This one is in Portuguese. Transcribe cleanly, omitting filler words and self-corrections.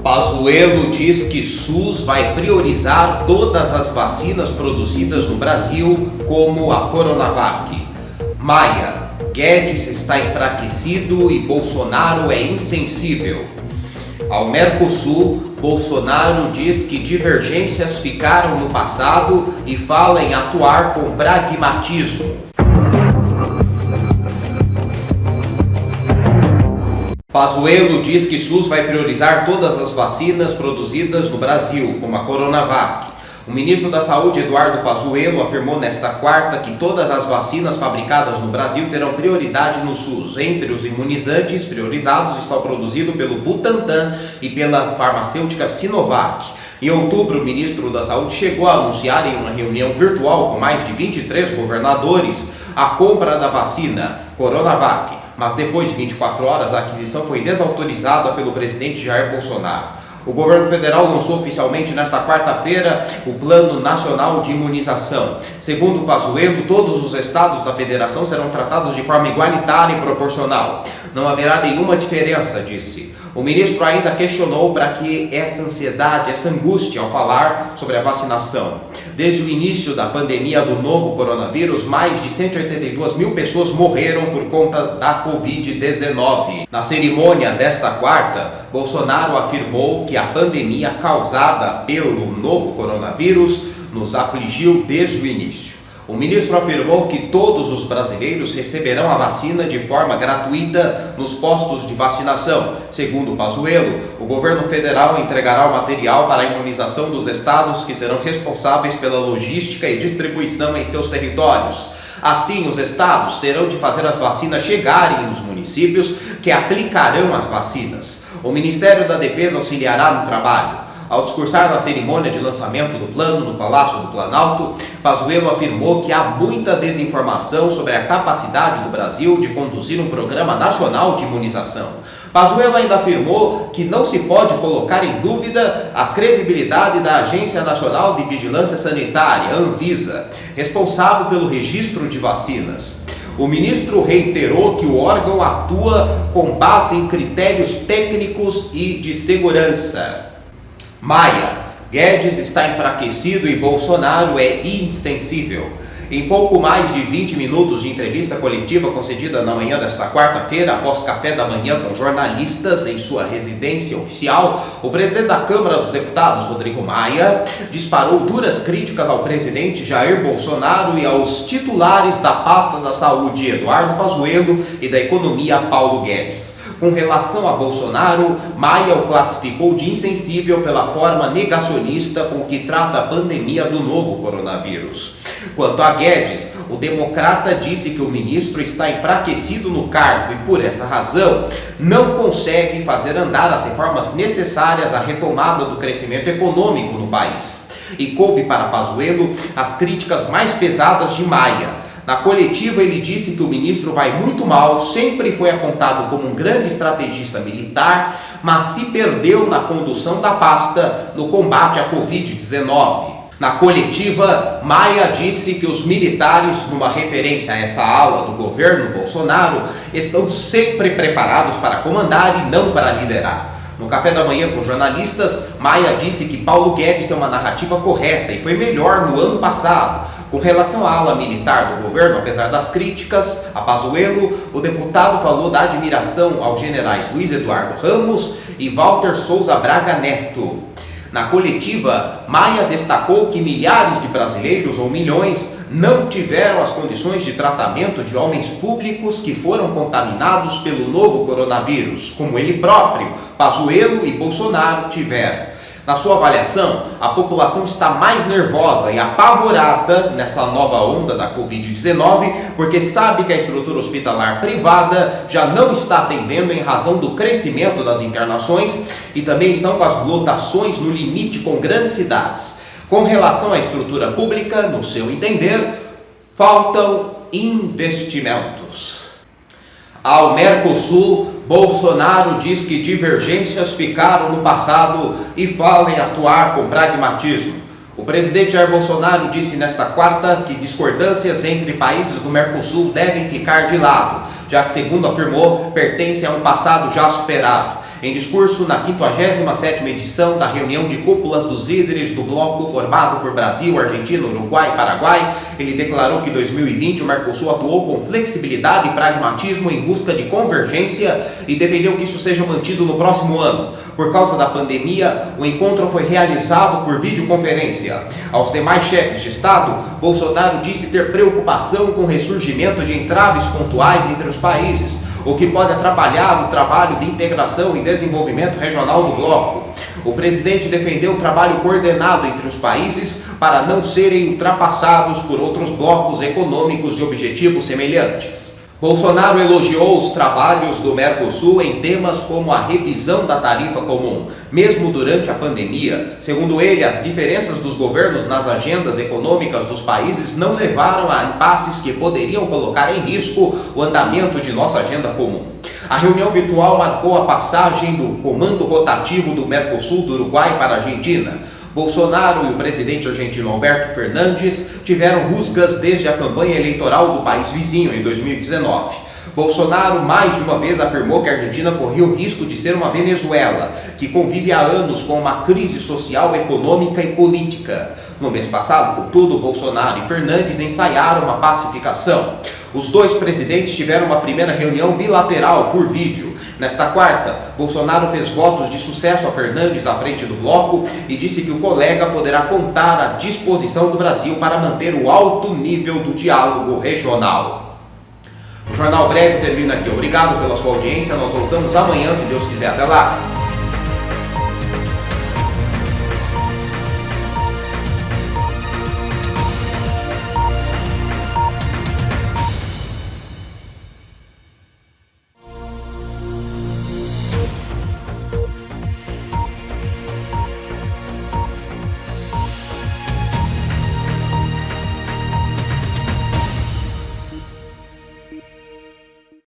Pazuello diz que SUS vai priorizar todas as vacinas produzidas no Brasil, como a Coronavac. Maia: Guedes está enfraquecido e Bolsonaro é insensível. Ao Mercosul, Bolsonaro diz que divergências ficaram no passado e fala em atuar com pragmatismo. Pazuello diz que SUS vai priorizar todas as vacinas produzidas no Brasil, como a Coronavac. O ministro da Saúde, Eduardo Pazuello, afirmou nesta quarta que todas as vacinas fabricadas no Brasil terão prioridade no SUS. Entre os imunizantes priorizados está o produzido pelo Butantan e pela farmacêutica Sinovac. Em outubro, o ministro da Saúde chegou a anunciar em uma reunião virtual com mais de 23 governadores a compra da vacina Coronavac. Mas depois de 24 horas, a aquisição foi desautorizada pelo presidente Jair Bolsonaro. O governo federal lançou oficialmente nesta quarta-feira o Plano Nacional de Imunização. Segundo Pazuello, todos os estados da federação serão tratados de forma igualitária e proporcional. Não haverá nenhuma diferença, disse. O ministro ainda questionou para que essa ansiedade, essa angústia ao falar sobre a vacinação. Desde o início da pandemia do novo coronavírus, mais de 182 mil pessoas morreram por conta da Covid-19. Na cerimônia desta quarta, Bolsonaro afirmou que a pandemia causada pelo novo coronavírus nos afligiu desde o início. O ministro afirmou que todos os brasileiros receberão a vacina de forma gratuita nos postos de vacinação. Segundo Pazuello, o governo federal entregará o material para a imunização dos estados que serão responsáveis pela logística e distribuição em seus territórios. Assim, os estados terão de fazer as vacinas chegarem nos municípios que aplicarão as vacinas. O Ministério da Defesa auxiliará no trabalho. Ao discursar na cerimônia de lançamento do plano no Palácio do Planalto, Pazuello afirmou que há muita desinformação sobre a capacidade do Brasil de conduzir um programa nacional de imunização. Pazuello ainda afirmou que não se pode colocar em dúvida a credibilidade da Agência Nacional de Vigilância Sanitária, Anvisa, responsável pelo registro de vacinas. O ministro reiterou que o órgão atua com base em critérios técnicos e de segurança. Maia: Guedes está enfraquecido e Bolsonaro é insensível. Em pouco mais de 20 minutos de entrevista coletiva concedida na manhã desta quarta-feira, após café da manhã com jornalistas em sua residência oficial, o presidente da Câmara dos Deputados, Rodrigo Maia, disparou duras críticas ao presidente Jair Bolsonaro e aos titulares da pasta da Saúde, Eduardo Pazuello, e da Economia, Paulo Guedes. Com relação a Bolsonaro, Maia o classificou de insensível pela forma negacionista com que trata a pandemia do novo coronavírus. Quanto a Guedes, o democrata disse que o ministro está enfraquecido no cargo e, por essa razão, não consegue fazer andar as reformas necessárias à retomada do crescimento econômico no país. E coube para Pazuello as críticas mais pesadas de Maia. Na coletiva, ele disse que o ministro vai muito mal, sempre foi apontado como um grande estrategista militar, mas se perdeu na condução da pasta no combate à Covid-19. Na coletiva, Maia disse que os militares, numa referência a essa ala do governo Bolsonaro, estão sempre preparados para comandar e não para liderar. No café da manhã com jornalistas, Maia disse que Paulo Guedes tem uma narrativa correta e foi melhor no ano passado. Com relação à ala militar do governo, apesar das críticas a Pazuello, o deputado falou da admiração aos generais Luiz Eduardo Ramos e Walter Souza Braga Neto. Na coletiva, Maia destacou que milhares de brasileiros, ou milhões, não tiveram as condições de tratamento de homens públicos que foram contaminados pelo novo coronavírus, como ele próprio, Pazuello e Bolsonaro tiveram. Na sua avaliação, a população está mais nervosa e apavorada nessa nova onda da Covid-19 porque sabe que a estrutura hospitalar privada já não está atendendo em razão do crescimento das internações e também estão com as lotações no limite com grandes cidades. Com relação à estrutura pública, no seu entender, faltam investimentos. Ao Mercosul, Bolsonaro diz que divergências ficaram no passado e fala em atuar com pragmatismo. O presidente Jair Bolsonaro disse nesta quarta que discordâncias entre países do Mercosul devem ficar de lado, já que, segundo afirmou, pertencem a um passado já superado. Em discurso na 57ª edição da reunião de cúpulas dos líderes do bloco formado por Brasil, Argentina, Uruguai e Paraguai, ele declarou que em 2020 o Mercosul atuou com flexibilidade e pragmatismo em busca de convergência e defendeu que isso seja mantido no próximo ano. Por causa da pandemia, o encontro foi realizado por videoconferência. Aos demais chefes de Estado, Bolsonaro disse ter preocupação com o ressurgimento de entraves pontuais entre os países, o que pode atrapalhar o trabalho de integração e desenvolvimento regional do bloco. O presidente defendeu o trabalho coordenado entre os países para não serem ultrapassados por outros blocos econômicos de objetivos semelhantes. Bolsonaro elogiou os trabalhos do Mercosul em temas como a revisão da tarifa comum, mesmo durante a pandemia. Segundo ele, as diferenças dos governos nas agendas econômicas dos países não levaram a impasses que poderiam colocar em risco o andamento de nossa agenda comum. A reunião virtual marcou a passagem do comando rotativo do Mercosul do Uruguai para a Argentina. Bolsonaro e o presidente argentino Alberto Fernandes tiveram rusgas desde a campanha eleitoral do país vizinho em 2019. Bolsonaro mais de uma vez afirmou que a Argentina corria o risco de ser uma Venezuela, que convive há anos com uma crise social, econômica e política. No mês passado, contudo, Bolsonaro e Fernandes ensaiaram uma pacificação. Os dois presidentes tiveram uma primeira reunião bilateral por vídeo. Nesta quarta, Bolsonaro fez votos de sucesso a Fernandes à frente do bloco e disse que o colega poderá contar à disposição do Brasil para manter o alto nível do diálogo regional. O Jornal Breve termina aqui. Obrigado pela sua audiência. Nós voltamos amanhã, se Deus quiser. Até lá!